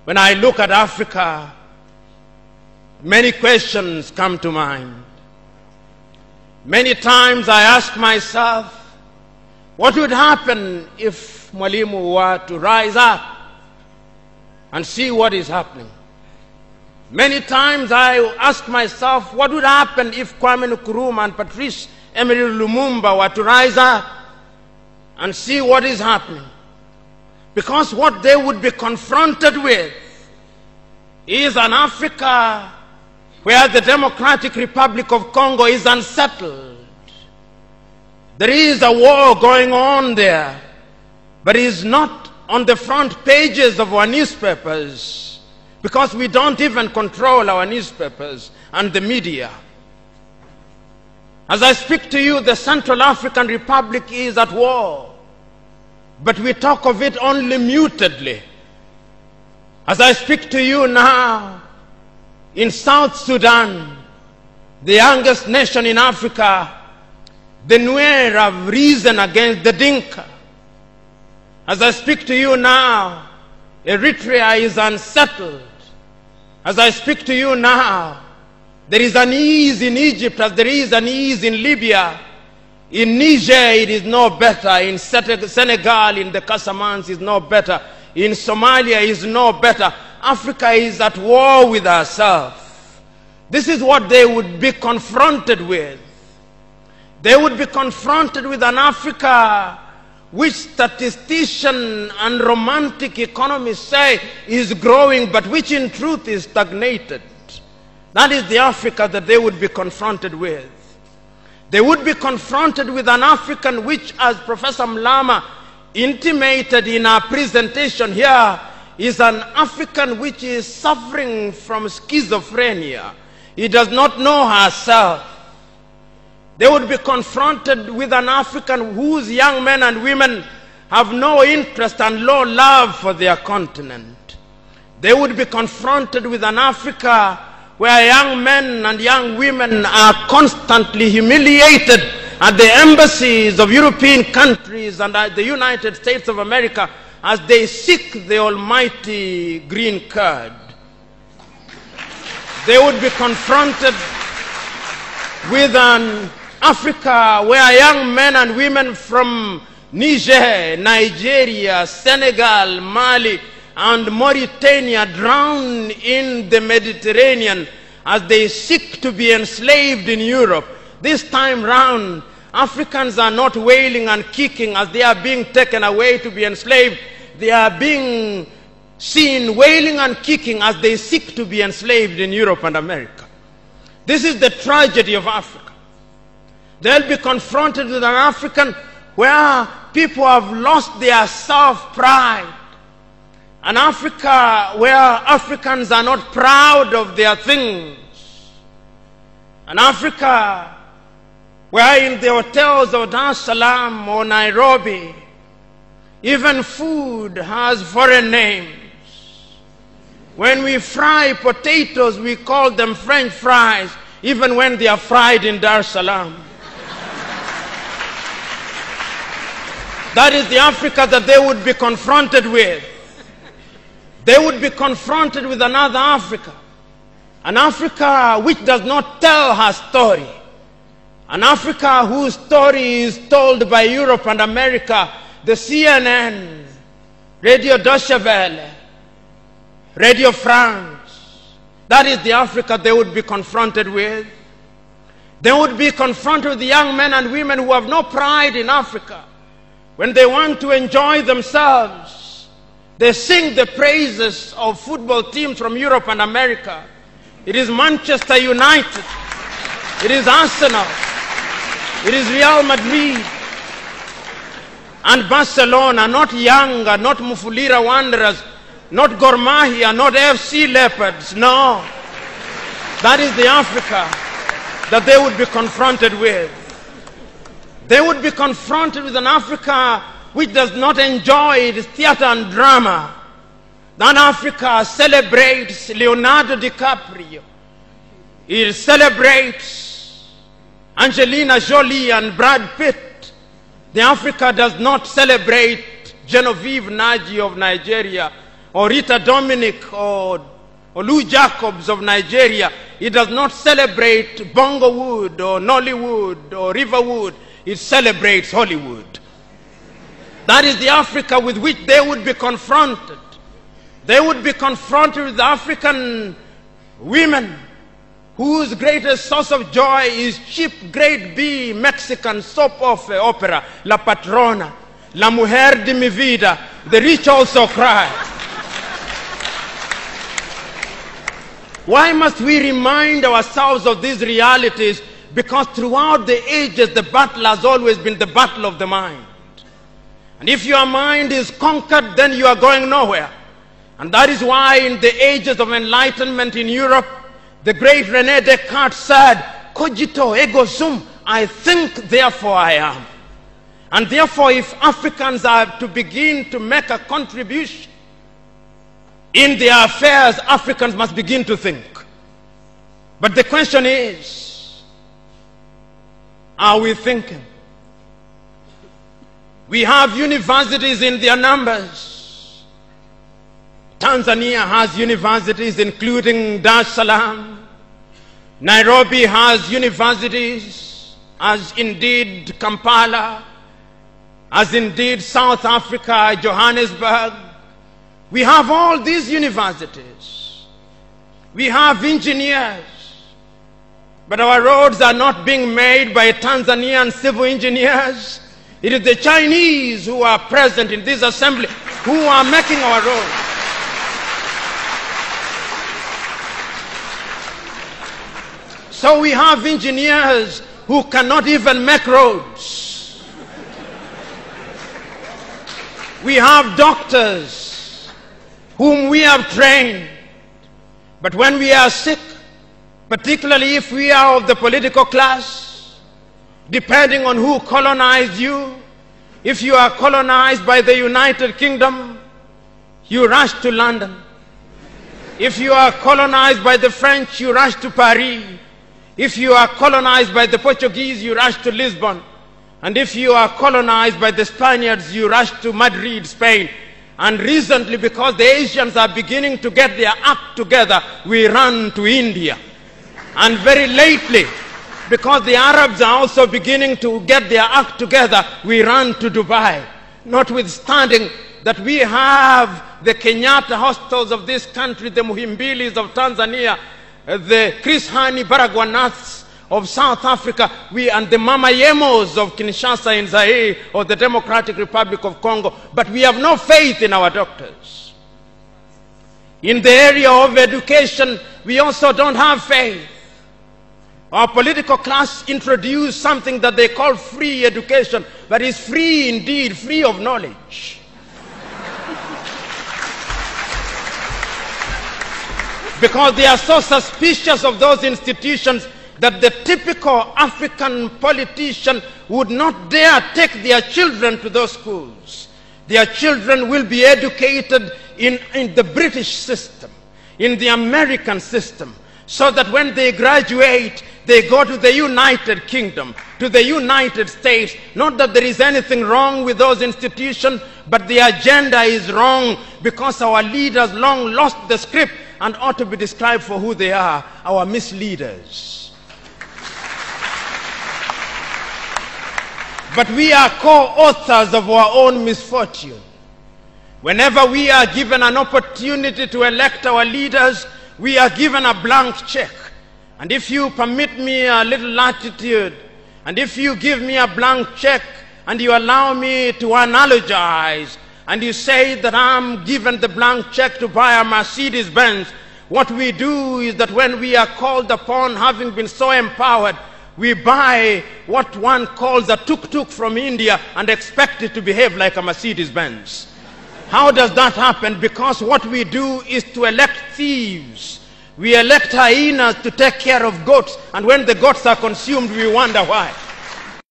When I look at Africa, many questions come to mind. Many times I ask myself, what would happen if Mwalimu were to rise up and see what is happening? Many times I ask myself, what would happen if Kwame Nkrumah and Patrice Emery Lumumba were to rise up and see what is happening? Because what they would be confronted with is an Africa where the Democratic Republic of Congo is unsettled. There is a war going on there, but it is not on the front pages of our newspapers, because we don't even control our newspapers and the media. As I speak to you, the Central African Republic is at war, but we talk of it only mutedly. As I speak to you now, in South Sudan, the youngest nation in Africa, the Nuer have risen against the Dinka. As I speak to you now, Eritrea is unsettled. As I speak to you now, there is an ease in Egypt as there is an ease in Libya. In Niger, it is no better. In Senegal, in the Casamance, is no better. In Somalia, is no better. Africa is at war with herself. This is what they would be confronted with. They would be confronted with an Africa which statisticians and romantic economists say is growing, but which in truth is stagnated. That is the Africa that they would be confronted with. They would be confronted with an African which, as Professor Mlama intimated in our presentation here, is an African which is suffering from schizophrenia. He does not know herself. They would be confronted with an African whose young men and women have no interest and low love for their continent. They would be confronted with an Africa where young men and young women are constantly humiliated at the embassies of European countries and at the United States of America as they seek the almighty green card. They would be confronted with an Africa where young men and women from Niger, Nigeria, Senegal, Mali, and Mauritania drown in the Mediterranean as they seek to be enslaved in Europe. This time round, Africans are not wailing and kicking as they are being taken away to be enslaved. They are being seen wailing and kicking as they seek to be enslaved in Europe and America. This is the tragedy of Africa. They'll be confronted with an African where people have lost their self-pride. An Africa where Africans are not proud of their things. An Africa where in the hotels of Dar es Salaam or Nairobi, even food has foreign names. When we fry potatoes, we call them French fries, even when they are fried in Dar es Salaam. That is the Africa that they would be confronted with. They would be confronted with another Africa. An Africa which does not tell her story. An Africa whose story is told by Europe and America, the CNN, Radio Deutsche Welle, Radio France. That is the Africa they would be confronted with. They would be confronted with the young men and women who have no pride in Africa. When they want to enjoy themselves, they sing the praises of football teams from Europe and America. It is Manchester United. It is Arsenal. It is Real Madrid. And Barcelona, not Yanga, not Mufulira Wanderers, not Gor Mahia, not FC Leopards. No. That is the Africa that they would be confronted with. They would be confronted with an Africa which does not enjoy its theater and drama. That Africa celebrates Leonardo DiCaprio. It celebrates Angelina Jolie and Brad Pitt. The Africa does not celebrate Genevieve Nnaji of Nigeria or Rita Dominic or Lou Jacobs of Nigeria, it does not celebrate Bongowood or Nollywood or Riverwood. It celebrates Hollywood. That is the Africa with which they would be confronted. They would be confronted with African women whose greatest source of joy is cheap grade B Mexican soap opera, La Patrona, La Mujer de mi Vida, The Rich Also Cry. Why must we remind ourselves of these realities? Because throughout the ages, the battle has always been the battle of the mind. And if your mind is conquered, then you are going nowhere. And that is why in the ages of enlightenment in Europe, the great René Descartes said, cogito ergo sum, I think, therefore I am. And therefore, if Africans are to begin to make a contribution in their affairs, Africans must begin to think. But the question is, are we thinking? We have universities in their numbers. Tanzania has universities including Dar es Salaam. Nairobi has universities, as indeed Kampala, as indeed South Africa, Johannesburg. We have all these universities. We have engineers. But our roads are not being made by Tanzanian civil engineers. It is the Chinese who are present in this assembly who are making our roads. So we have engineers who cannot even make roads. We have doctors whom we have trained. But when we are sick, particularly if we are of the political class, depending on who colonized you, if you are colonized by the United Kingdom, you rush to London. If you are colonized by the French, you rush to Paris. If you are colonized by the Portuguese, you rush to Lisbon. And if you are colonized by the Spaniards, you rush to Madrid, Spain. And recently, because the Asians are beginning to get their act together, we run to India. And very lately, because the Arabs are also beginning to get their act together, we run to Dubai. Notwithstanding that we have the Kenyatta hostels of this country, the Muhimbilis of Tanzania, the Chris Hani Baragwanaths of South Africa, and the Mama Yemos of Kinshasa in Zaire or the Democratic Republic of Congo, but we have no faith in our doctors. In the area of education, we also don't have faith. Our political class introduced something that they call free education, but it's free indeed, free of knowledge. Because they are so suspicious of those institutions that the typical African politician would not dare take their children to those schools. Their children will be educated in the British system, in the American system, so that when they graduate, they go to the United Kingdom, to the United States. Not that there is anything wrong with those institutions, but the agenda is wrong because our leaders long lost the script and ought to be described for who they are, our misleaders. But we are co-authors of our own misfortune. Whenever we are given an opportunity to elect our leaders, we are given a blank check. And if you permit me a little latitude, and if you give me a blank check, and you allow me to analogize, and you say that I'm given the blank check to buy a Mercedes-Benz, what we do is that when we are called upon, having been so empowered, we buy what one calls a tuk-tuk from India and expect it to behave like a Mercedes-Benz. How does that happen? Because what we do is to elect thieves. We elect hyenas to take care of goats, and when the goats are consumed, we wonder why.